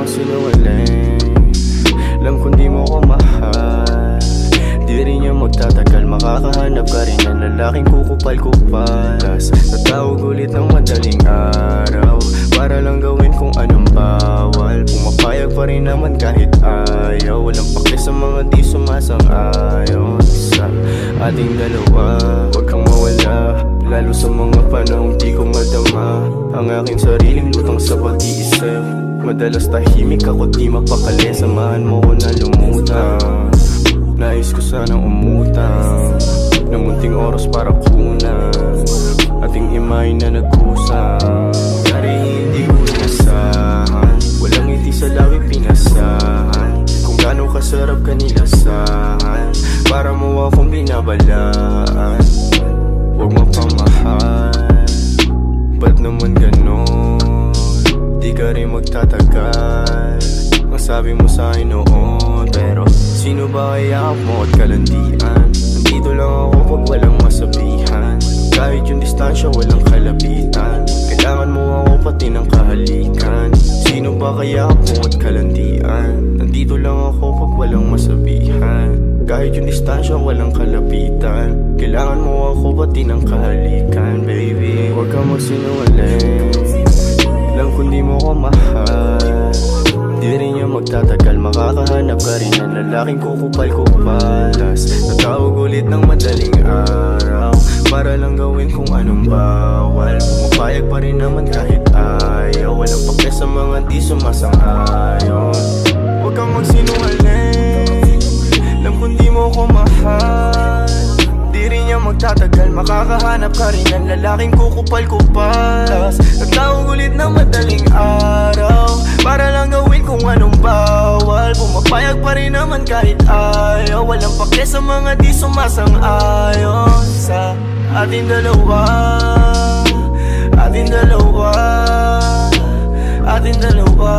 magsinungaling. Alam kung di mo ko mahal, di rin yan magtatagal. Makakahanap ka rin ng lalaking kukupal-kupal. Tatawag ulit ng madaling araw para lang gawin kung anong bawal. Pumapayag pa rin naman kahit ayaw. Walang pake sa mga di sumasang-ayon sa ating dalawa. Huwag kang mawala, lalo sa mga panahong di ko madama ang aking sariling lutang sa pag-iisip. Madalas tahimik ako, di mapakali. Samahan mo ko na lumutang. Nais ko sanang umutang ng munting oras para kunan ating imay na nagkusang. Yari hindi ko inasahan, walang ngiti sa lawi pinasahan. Kung gaano kasarap kanilasahan, para mo akong binabalaan. Huwag mapamahal, ba't naman ganon? Di ka rin magtatagal, ang sabi mo sa'kin noon. Pero sino ba kaya mo at kalandian? Nandito lang ako pag walang masabihan. Kahit yung distansya walang kalabitan, kailangan mo ako pati ng kahalikan. Sino ba kaya mo at kalandian? Nandito lang ako pag walang masabihan. Kahit yung distansya walang kalabitan, kailangan mo ako pati ng kahalikan. Baby, huwag kang magsinungaling. Alam kung di mo ko mahal, di rin yan magtatagal. Makakahanap ka rin ng lalaking kukupal-kupal. Tatawag ulit ng madaling araw para lang gawin kung anong bawal. Pumapayag pa rin naman kahit ayaw. Walang pake sa mga di sumasang-ayon. Huwag kang magsinungaling. Alam kung di mo ko mahal, di rin yan magtatagal. Makakahanap ka rin ng lalaking kukupal-kupal. Tatawag ulit ng madaling araw para lang gawin kung anong bawal. Pumapayag pa rin naman kahit ayaw. Walang pake sa mga di sumasang-ayon sa ating dalawa. Ating dalawa, ating dalawa.